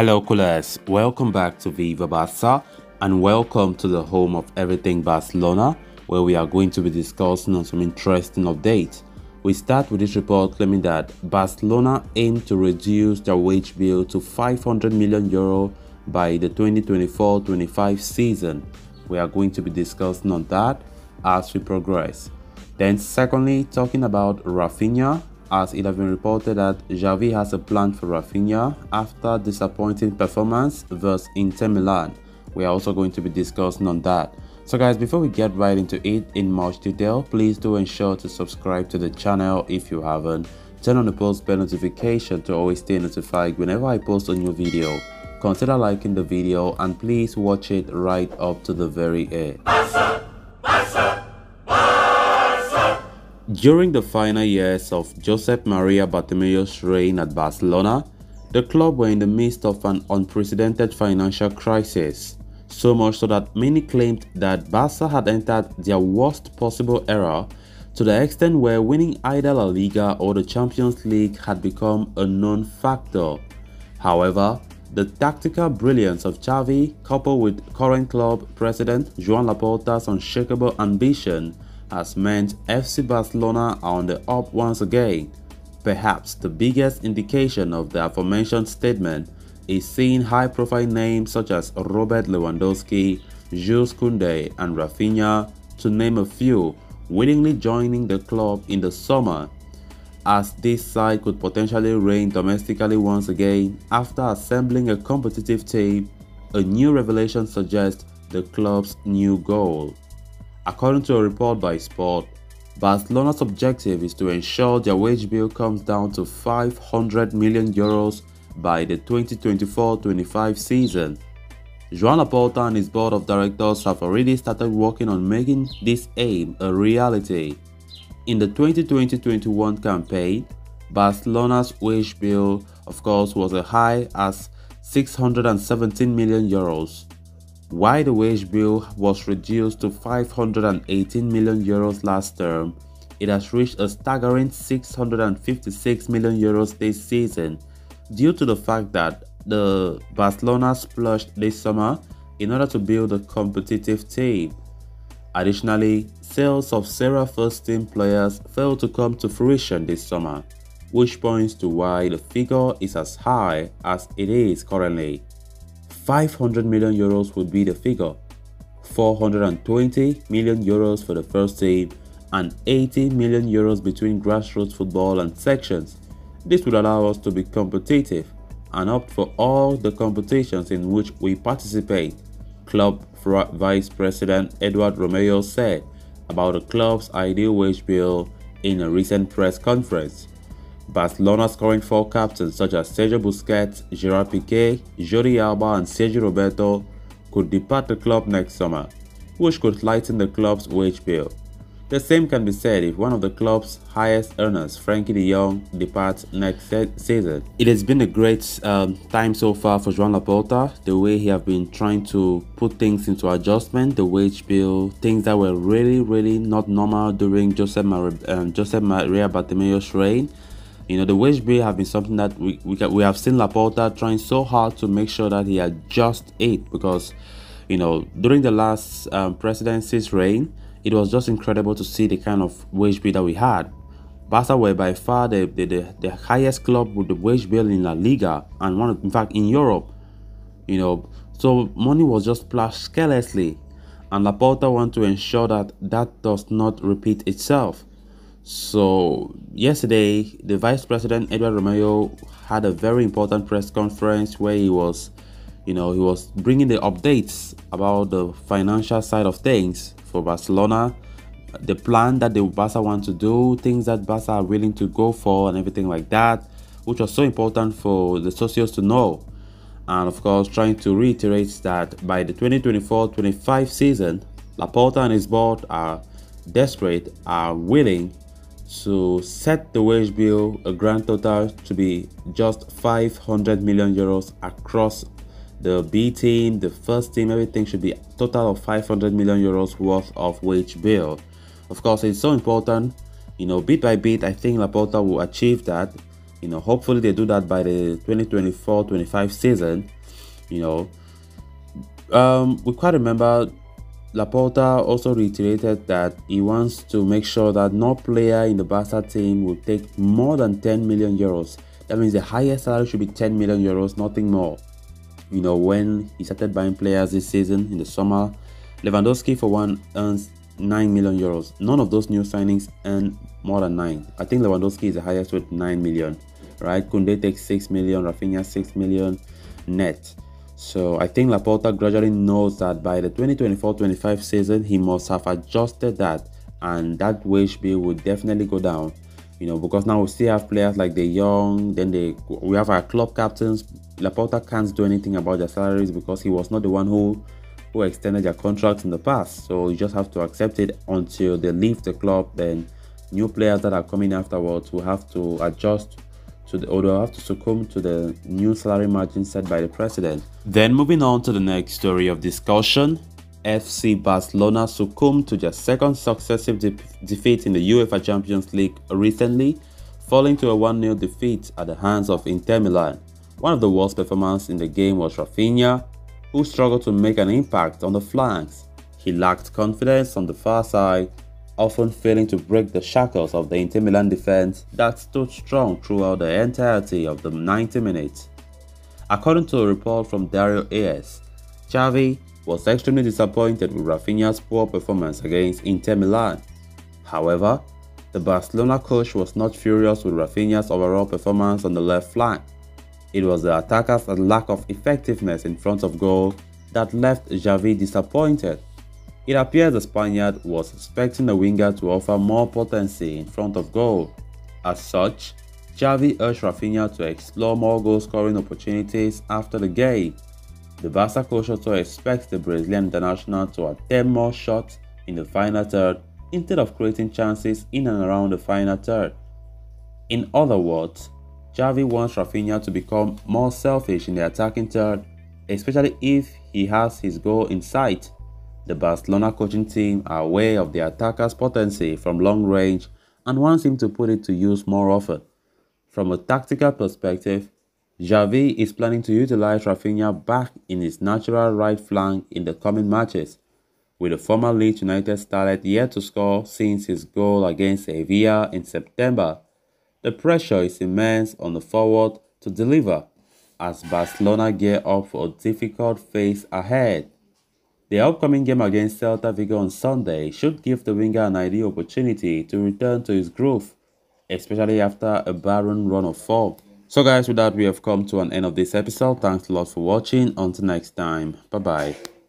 Hello coolers, welcome back to Viva Barca and welcome to the home of everything Barcelona, where we are going to be discussing on some interesting updates. We start with this report claiming that Barcelona aim to reduce their wage bill to €500 million by the 2024-25 season. We are going to be discussing on that as we progress. Then secondly, talking about Raphinha, as it has been reported that Xavi has a plan for Raphinha after disappointing performance versus Inter Milan. We are also going to be discussing on that. So guys, before we get right into it in much detail, please do ensure to subscribe to the channel if you haven't. Turn on the post bell notification to always stay notified whenever I post a new video. Consider liking the video and please watch it right up to the very end. During the final years of Josep Maria Bartomeu's reign at Barcelona, the club were in the midst of an unprecedented financial crisis, so much so that many claimed that Barca had entered their worst possible era, to the extent where winning either La Liga or the Champions League had become a non-factor. However, the tactical brilliance of Xavi, coupled with current club president Joan Laporta's unshakable ambition, has meant FC Barcelona are on the up once again. Perhaps the biggest indication of the aforementioned statement is seeing high-profile names such as Robert Lewandowski, Jules Koundé and Raphinha, to name a few, willingly joining the club in the summer, as this side could potentially reign domestically once again after assembling a competitive team. A new revelation suggests the club's new goal. According to a report by Sport, Barcelona's objective is to ensure their wage bill comes down to €500 million by the 2024-25 season. Joan Laporta and his board of directors have already started working on making this aim a reality. In the 2020-21 campaign, Barcelona's wage bill, of course, was as high as €617 million. While the wage bill was reduced to €518 million last term, it has reached a staggering €656 million this season, due to the fact that the Barcelona splurged this summer in order to build a competitive team. Additionally, sales of Serie first-team players failed to come to fruition this summer, which points to why the figure is as high as it is currently. €500 million would be the figure, €420 million for the first team and €80 million between grassroots football and sections. This would allow us to be competitive and opt for all the competitions in which we participate, Club Vice President Eduard Romeo said about the club's ideal wage bill in a recent press conference. Barcelona's current four captains such as Sergio Busquets, Gerard Piqué, Jordi Alba and Sergio Roberto could depart the club next summer, which could lighten the club's wage bill. The same can be said if one of the club's highest earners, Frenkie de Jong, departs next season. It has been a great time so far for Joan Laporta, the way he has been trying to put things into adjustment, the wage bill, things that were really not normal during Josep Maria Bartomeu's reign. You know, the wage bill have been something that we have seen Laporta trying so hard to make sure that he adjusts it, because, you know, during the last presidency's reign, it was just incredible to see the kind of wage bill that we had. Barca were by far the highest club with the wage bill in La Liga and in fact in Europe. You know, so money was just splashed carelessly, and Laporta want to ensure that that does not repeat itself. So yesterday, the Vice President Eduard Romeo had a very important press conference where he was bringing the updates about the financial side of things for Barcelona, the plan that the Barca want to do, things that Barca are willing to go for and everything like that, which was so important for the socios to know. And of course, trying to reiterate that by the 2024-25 season, Laporta and his board are desperate, are willing to set the wage bill a grand total to be just €500 million across the B team, the first team, everything should be a total of €500 million worth of wage bill. Of course, it's so important, you know, bit by bit. I think Laporta will achieve that, Hopefully they do that by the 2024-25 season. You we quite remember Laporta also reiterated that he wants to make sure that no player in the Barca team will take more than 10 million euros. That means the highest salary should be 10 million euros, nothing more. When he started buying players this season in the summer, Lewandowski for one earns 9 million euros. None of those new signings earn more than 9. I think Lewandowski is the highest with 9 million, right? Koundé takes 6 million, Raphinha 6 million net. So I think Laporta gradually knows that by the 2024-25 season, he must have adjusted that, and that wage bill would definitely go down. Because now we still have players like De Jong, then we have our club captains. Laporta can't do anything about their salaries because he was not the one who extended their contracts in the past. So you just have to accept it until they leave the club. Then new players that are coming afterwards will have to adjust or they'll have to succumb to the new salary margin set by the president. Then moving on to the next story of discussion, FC Barcelona succumbed to their second successive defeat in the UEFA Champions League recently, falling to a 1-0 defeat at the hands of Inter Milan. One of the worst performances in the game was Raphinha, who struggled to make an impact on the flanks. He lacked confidence on the far side, often failing to break the shackles of the Inter Milan defense that stood strong throughout the entirety of the 90 minutes. According to a report from Dario AS, Xavi was extremely disappointed with Raphinha's poor performance against Inter Milan. However, the Barcelona coach was not furious with Raphinha's overall performance on the left flank. It was the attackers' lack of effectiveness in front of goal that left Xavi disappointed. It appears the Spaniard was expecting the winger to offer more potency in front of goal. As such, Xavi urged Raphinha to explore more goal-scoring opportunities after the game. The Barca coach also expects the Brazilian international to attempt more shots in the final third instead of creating chances in and around the final third. In other words, Xavi wants Raphinha to become more selfish in the attacking third, especially if he has his goal in sight. The Barcelona coaching team are aware of the attacker's potency from long range and wants him to put it to use more often. From a tactical perspective, Xavi is planning to utilize Raphinha back in his natural right flank in the coming matches, with the former Leeds United starlet yet to score since his goal against Sevilla in September. The pressure is immense on the forward to deliver as Barcelona gear up for a difficult phase ahead. The upcoming game against Celta Vigo on Sunday should give the winger an ideal opportunity to return to his groove, especially after a barren run of form. So guys, with that we have come to an end of this episode. Thanks a lot for watching. Until next time, bye bye.